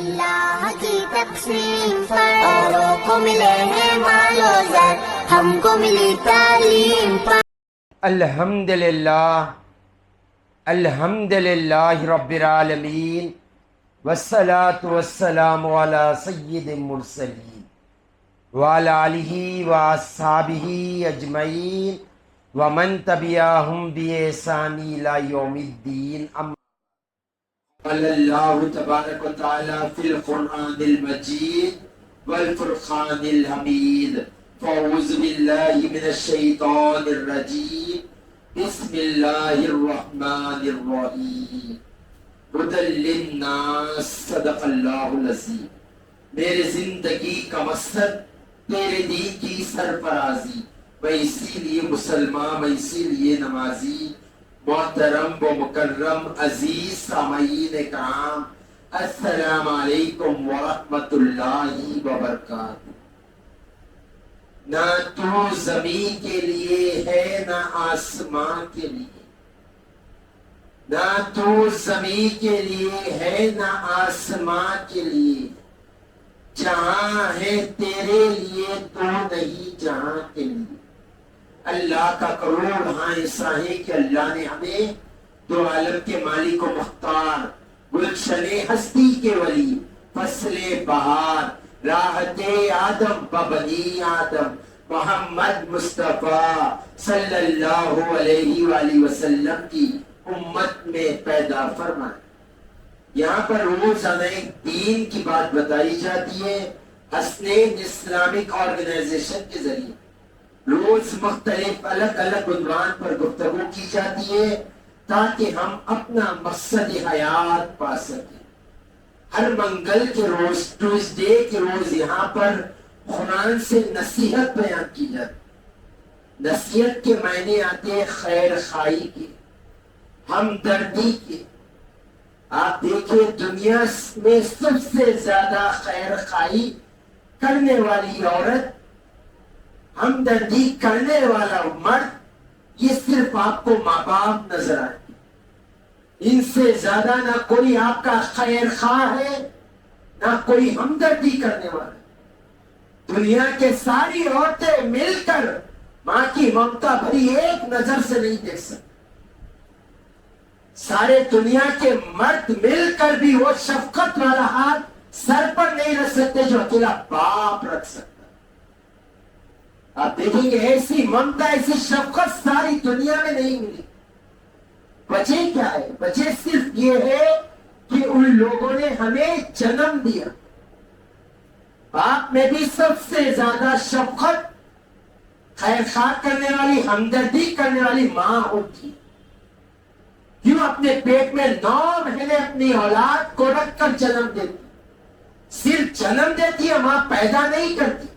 اللہ کی تقسیم پر اوروں کو ملے ہیں مال و زر، ہم کو ملی تعلیم پر۔ الحمدللہ رب العالمین، والصلاة والسلام علی سید المرسلین وعلی آلہ واصحابہ اجمعین ومن تبعہم بإحسان الی یوم الدین۔ قال اللہ تبارک و تعالی فی القرآن المجید والفرقان الحمید، فاعوذ باللہ من الشیطان الرجیم، بسم اللہ الرحمن الرحیم، ہدی للناس، صدق اللہ العظیم۔ میرے زندگی کا مقصد تیرے دین کی سرفرازی، میں اسی لیے مسلمان، میں اسی لیے نمازی۔ محترم و مکرم عزیز سامعین کرام، السلام علیکم ورحمۃ اللہ وبرکاتہ۔ نہ تو زمین کے لیے ہے نہ آسمان کے لیے، نہ تو زمین کے لیے ہے نہ آسمان کے لیے، جہاں ہے تیرے لیے تو نہیں جہاں کے لیے۔ اللہ کا کروڑ ہاں ایسا ہے کہ اللہ نے ہمیں دو عالم کے مالک و مختار، گلشن ہستی کے ولی، فصل بہار، راحت آدم ببنی آدم، محمد مصطفیٰ صلی اللہ علیہ وآلہ وسلم کی امت میں پیدا فرمائے۔ یہاں پر روز ہمیں دین کی بات بتائی جاتی ہے حسنین اسلامک آرگنائزیشن کے ذریعے۔ روز مختلف الگ الگ عنوان پر گفتگو کی جاتی ہے تاکہ ہم اپنا مقصد حیات پا سکیں۔ ہر منگل کے روز، ٹیوزڈے کے روز یہاں پر قرآن سے نصیحت بیان کی جاتی۔ نصیحت کے معنی آتے ہیں خیر خواہی کے، ہمدردی کے۔ آپ دیکھیں دنیا میں سب سے زیادہ خیر خواہی کرنے والی عورت، ہمدردی کرنے والا مرد، یہ صرف آپ کو ماں باپ نظر آئے۔ ان سے زیادہ نہ کوئی آپ کا خیر خواہ ہے، نہ کوئی ہمدردی کرنے والا۔ دنیا کے ساری عورتیں مل کر ماں کی ممتا بھری ایک نظر سے نہیں دیکھ سکتے۔ سارے دنیا کے مرد مل کر بھی وہ شفقت والا ہاتھ سر پر نہیں رکھ سکتے جو اکیلا باپ رکھ سکتا۔ آپ دیکھیں گے ایسی ممتا، ایسی شفقت ساری دنیا میں نہیں ملی۔ وجہ کیا ہے؟ وجہ صرف یہ ہے کہ ان لوگوں نے ہمیں جنم دیا۔ باپ میں بھی سب سے زیادہ شفقت، خیر خواہ کرنے والی، ہمدردی کرنے والی ماں ہوتی ہے۔ کیوں اپنے پیٹ میں 9 مہینے اپنی اولاد کو رکھ کر جنم دیتی؟ صرف جنم دیتی ہے، ماں پیدا نہیں کرتی۔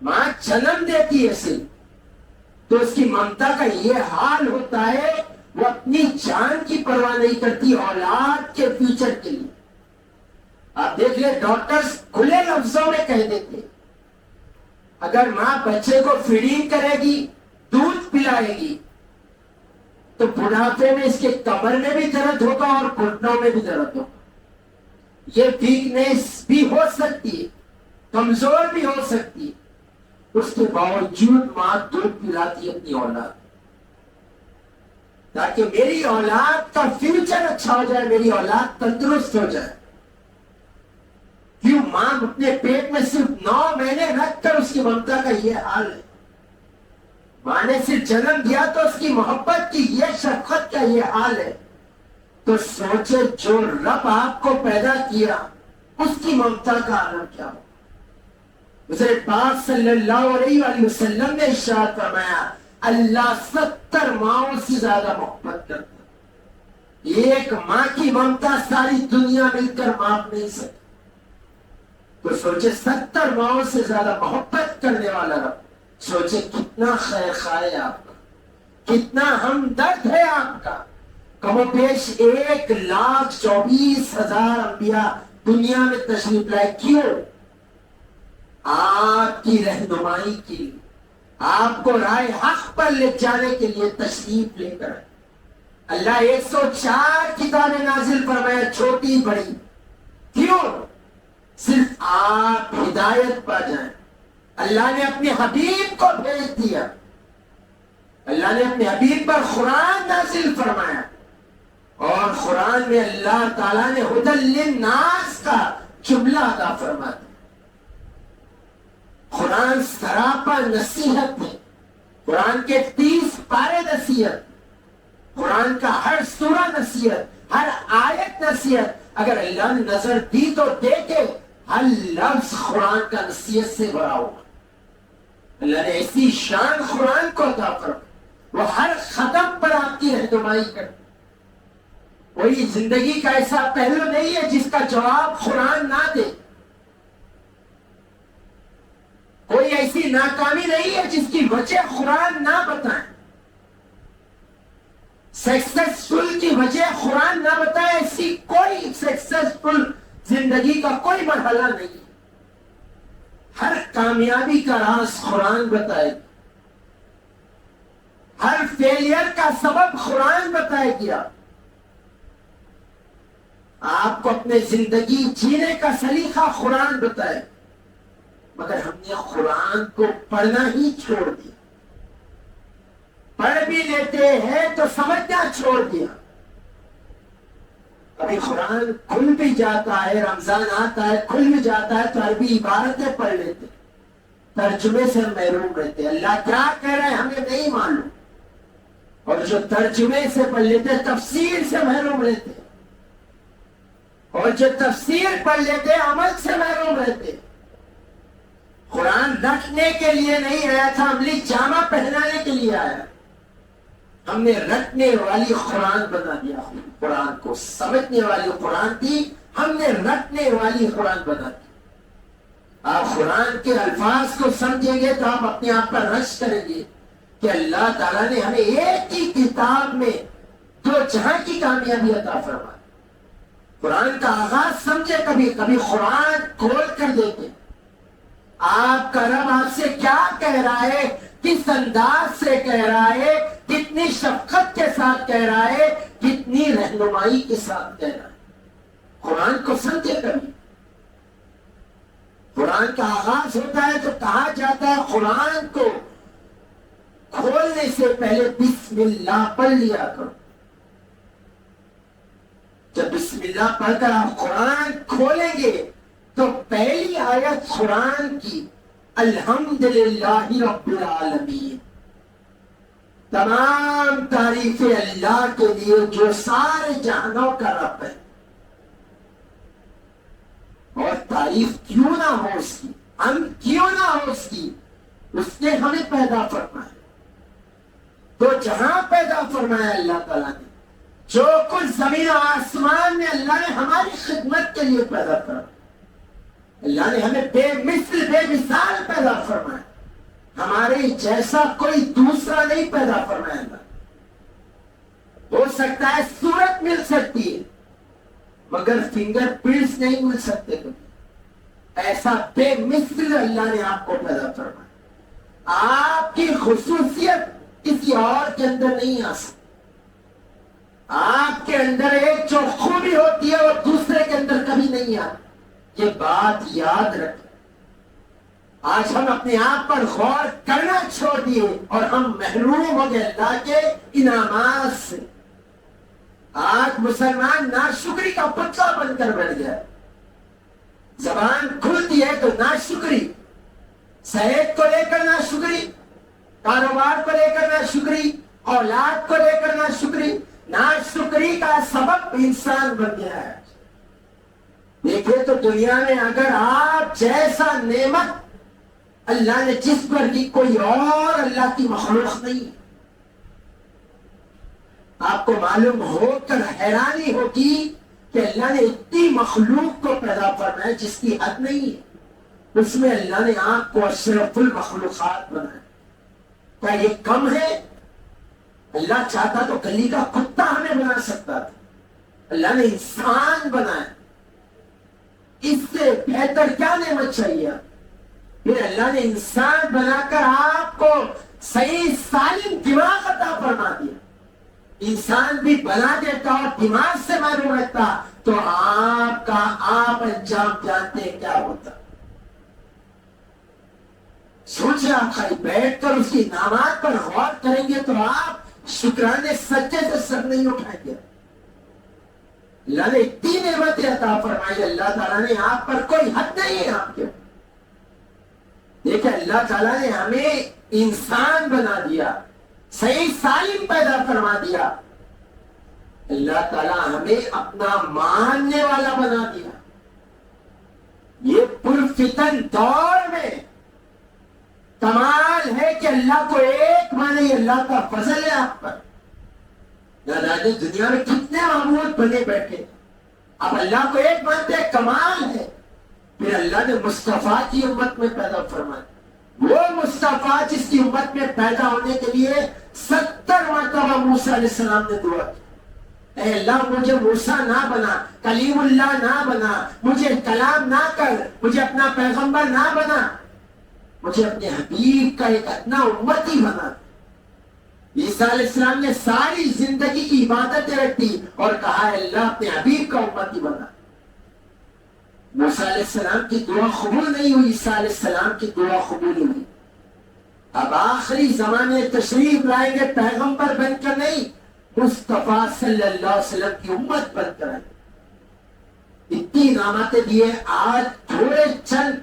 ماں جنم دیتی ہے صرف، تو اس کی ممتا کا یہ حال ہوتا ہے، وہ اپنی جان کی پرواہ نہیں کرتی اولاد کے فیوچر کے لیے۔ آپ دیکھ لیں ڈاکٹرز کھلے لفظوں میں کہہ دیتے ہیں اگر ماں بچے کو فیڈنگ کرے گی، دودھ پلائے گی، تو بڑھاپے میں اس کے کمر میں بھی درد ہوگا اور گھٹنوں میں بھی درد ہوگا۔ یہ ویکنیس بھی ہو سکتی ہے، کمزور بھی ہو سکتی ہے، اس کے باوجود ماں دودھ پلاتی ہے اپنی اولاد، تاکہ میری اولاد کا فیوچر اچھا ہو جائے، میری اولاد تندرست ہو جائے۔ کیوں؟ ماں اپنے پیٹ میں صرف 9 مہینے رکھ کر اس کی ممتا کا یہ حال ہے۔ ماں نے صرف جنم دیا تو اس کی محبت کی یہ شفقت کا یہ حال ہے، تو سوچے جو رب آپ کو پیدا کیا اس کی ممتا کا عالم کیا ہو۔ حضور پاک صلی اللہ علیہ وآلہ وسلم نے ارشاد فرمایا اللہ 70 ماؤں سے زیادہ محبت کرتا ہے۔ ایک ماں کی ممتا ساری دنیا مل کر ماپ نہیں سکتی، تو سوچے 70 ماؤں سے زیادہ محبت کرنے والا رب، سوچے کتنا خیر خواہ ہے آپ کا، کتنا ہمدرد ہے آپ کا۔ کم و بیش 1,24,000 انبیاء دنیا میں تشریف لائے، کیوں؟ آپ کی رہنمائی کے لیے، آپ کو راہ حق پر لے جانے کے لیے تشریف لے کر اللہ 104 کتابیں نازل فرمایا، چھوٹی بڑی، کیوں؟ صرف آپ ہدایت پا جائیں. اللہ نے اپنے حبیب کو بھیج دیا. اللہ نے اپنے حبیب پر قرآن نازل فرمایا, اور قرآن میں اللہ تعالیٰ نے ہدی للناس کا جملہ عطا فرما دیا. قرآن سراپا نصیحت ہے. قرآن کے 30 پارے نصیحت, قرآن کا ہر سورہ نصیحت, ہر آیت نصیحت. اگر اللہ نے نظر دی تو دیکھے, ہر لفظ قرآن کا نصیحت سے بھرا ہوگا. اللہ نے ایسی شان قرآن کو عطا فرمائی, وہ ہر قدم پر آپ کی رہنمائی کرے. کوئی زندگی کا ایسا پہلو نہیں ہے جس کا جواب قرآن نہ دے. کوئی ایسی ناکامی نہیں ہے جس کی وجہ قرآن نہ بتائیں. سکسیسفل کی وجہ قرآن نہ بتائے, ایسی کوئی سکسیسفل زندگی کا کوئی مرحلہ نہیں. ہر کامیابی کا راز قرآن بتائے گا. ہر فیلئر کا سبب قرآن بتائے گیا. آپ کو اپنے زندگی جینے کا سلیقہ قرآن بتائے, مگر ہم نے قرآن کو پڑھنا ہی چھوڑ دیا. پڑھ بھی لیتے ہیں تو سمجھنا چھوڑ دیا. ابھی قرآن کھل بھی جاتا ہے, رمضان آتا ہے کھل بھی جاتا ہے, تو عربی عبارتیں پڑھ لیتے, ترجمے سے محروم رہتے. اللہ کیا کہہ رہے ہیں ہمیں نہیں معلوم, اور جو ترجمے سے پڑھ لیتے تفسیر سے محروم رہتے, اور جو تفسیر پڑھ لیتے عمل سے محروم رہتے. قرآن رکھنے کے لیے نہیں آیا تھا, عملی جامہ پہنانے کے لیے آیا. ہم نے رکھنے والی قرآن بنا دیا. قرآن کو سمجھنے والی قرآن تھی, ہم نے رکھنے والی قرآن بنا دی. آپ قرآن کے الفاظ کو سمجھیں گے تو آپ اپنے آپ پر رشک کریں گے کہ اللہ تعالیٰ نے ہمیں ایک ہی کتاب میں دو جہاں کی کامیابی عطا فرمائی. قرآن کا آغاز سمجھے, کبھی کبھی قرآن کھول کر دیتے. آپ کا رب آپ سے کیا کہہ رہا ہے, کس انداز سے کہہ رہا ہے, کتنی شفقت کے ساتھ کہہ رہا ہے, کتنی رہنمائی کے ساتھ کہہ رہا ہے. قرآن کو سمجھے. کبھی قرآن کا آغاز ہوتا ہے تو کہا جاتا ہے قرآن کو کھولنے سے پہلے بسم اللہ پڑھ لیا کرو. جب بسم اللہ پڑھ کر آپ قرآن کھولیں گے تو پہلی آیت قرآن کی الحمدللہ رب العالمین, تمام تعریفیں اللہ کے لیے جو سارے جہانوں کا رب ہے. اور تعریف کیوں نہ ہو اس کی, ہم کیوں نہ ہو اس کی, اس نے ہمیں پیدا فرمایا. تو جہاں پیدا فرمایا اللہ تعالیٰ نے, جو کچھ زمین و آسمان میں اللہ نے ہماری خدمت کے لیے پیدا فرمایا. اللہ نے ہمیں بے مثل بے مثال پیدا فرمایا. ہمارے جیسا کوئی دوسرا نہیں پیدا فرمایا. اللہ ہو سکتا ہے صورت مل سکتی ہے, مگر فنگر پرنٹس نہیں مل سکتے. ایسا بے مثل اللہ نے آپ کو پیدا فرمایا. آپ کی خصوصیت کسی اور کے اندر نہیں آ سکتی. آپ کے اندر ایک جو خوبی ہوتی ہے وہ دوسرے کے اندر کبھی نہیں آتی. یہ بات یاد رکھیں. آج ہم اپنے آپ پر غور کرنا چھوڑ دیے اور ہم محروم ہو گئے اللہ کے انعامات سے. آج مسلمان ناشکری کا پتلا بن کر بیٹھ گیا. زبان کھلتی ہے تو ناشکری, صحت کو لے کر ناشکری, کاروبار کو لے کر ناشکری, اولاد کو لے کر ناشکری. ناشکری کا سبب انسان بن گیا ہے. دیکھیں تو دنیا میں اگر آپ جیسا نعمت اللہ نے جس پر کی کوئی اور اللہ کی مخلوق نہیں. آپ کو معلوم ہو کر حیرانی ہوگی کہ اللہ نے اتنی مخلوق کو پیدا فرمایا جس کی حد نہیں ہے. اس میں اللہ نے آپ کو اشرف المخلوقات بنایا. کیا یہ کم ہے؟ اللہ چاہتا تو گلی کا کتا ہمیں بنا سکتا تھا. اللہ نے انسان بنایا. اس سے بہتر کیا نعمت چاہیے؟ پھر اللہ نے انسان بنا کر آپ کو صحیح سالم دماغ عطا فرما دیا. انسان بھی بنا دیتا اور دماغ سے محروم رہتا تو آپ کا آپ انجام جانتے ہیں کیا ہوتا. سوچیں آپ خالی بیٹھ کر اس کی انعامات پر غور کریں گے تو آپ شکرانے سجدے سے سر نہیں اٹھائیں گے. اللہ نے اتنی نعمتیں عطا فرمائی, اللہ تعالیٰ نے آپ پر کوئی حد نہیں ہے آپ کے. دیکھیں اللہ تعالیٰ نے ہمیں انسان بنا دیا, صحیح سالم پیدا فرما دیا. اللہ تعالیٰ ہمیں اپنا ماننے والا بنا دیا. یہ پرفتن دور میں کمال ہے کہ اللہ کو ایک مانے, یہ اللہ کا فضل ہے آپ پر. دادی دنیا میں کتنے معبود بنے بیٹھے, اب اللہ کو ایک مانتے ہیں, کمال ہے. پھر اللہ نے مصطفیٰ کی امت میں پیدا فرمایا. وہ مصطفیٰ جس کی امت میں پیدا ہونے کے لیے 70 مرتبہ موسیٰ علیہ السلام نے دعا کی, اے اللہ مجھے موسیٰ نہ بنا, کلیم اللہ نہ بنا, مجھے کلام نہ کر, مجھے اپنا پیغمبر نہ بنا, مجھے اپنے حبیب کا ایک ادنا امتی بنا. عیسیٰ علیہ السلام نے ساری زندگی کی عبادتیں رکھ دی اور کہا ہے اللہ اپنے حبیب کا امتی بنا. موسیٰ علیہ السلام کی دعا قبول نہیں ہوئی, عیسیٰ علیہ السلام کی دعا قبول ہوئی. اب آخری زمانے تشریف لائیں گے پیغمبر بن کر نہیں, مصطفیٰ صلی اللہ علیہ وسلم کی امت بن کر آئیں. اتنی نعمتیں دیے, آج تھوڑے چند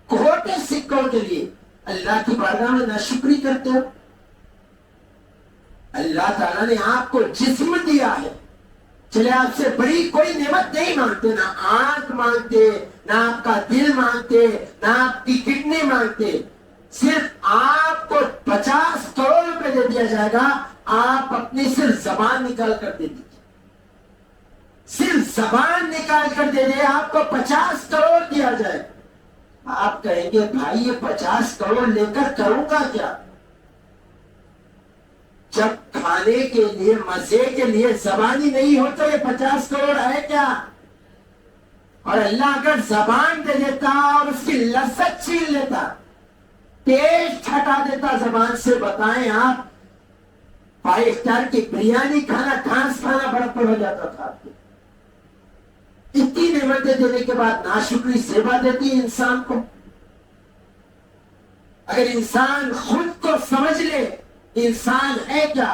کوٹے سکوں کے لیے اللہ کی بارگاہ میں ناشکری کرتے ہو. اللہ تعالیٰ نے آپ کو جسم دیا ہے, چلے آپ سے بڑی کوئی نعمت نہیں مانگتے, نہ آنکھ مانگتے, نہ آپ کا دل مانگتے, نہ آپ کی کڈنی مانگتے. صرف آپ کو 50 کروڑ روپے دے دیا جائے گا, آپ اپنی صرف زبان نکال کر دے دیجیے. صرف زبان نکال کر دے دے, آپ کو 50 کروڑ دیا جائے. آپ کہیں گے بھائی یہ 50 کروڑ لے کر کروں گا کیا؟ جب کھانے کے لیے مزے کے لیے زبان ہی نہیں ہو تو یہ 50 کروڑ ہے کیا؟ اور اللہ اگر زبان دے دیتا اور اس کی لذت چھین لیتا, ٹیسٹ ہٹا دیتا زبان سے, بتائیں آپ 5 اسٹار کی بریانی کھانا, گھاس کھانا بڑا ہو جاتا تھا آپ کو. اتنی نعمتیں دینے کے بعد ناشکری سیوا دیتی ہے انسان کو. اگر انسان خود کو سمجھ لے انسان ہے کیا,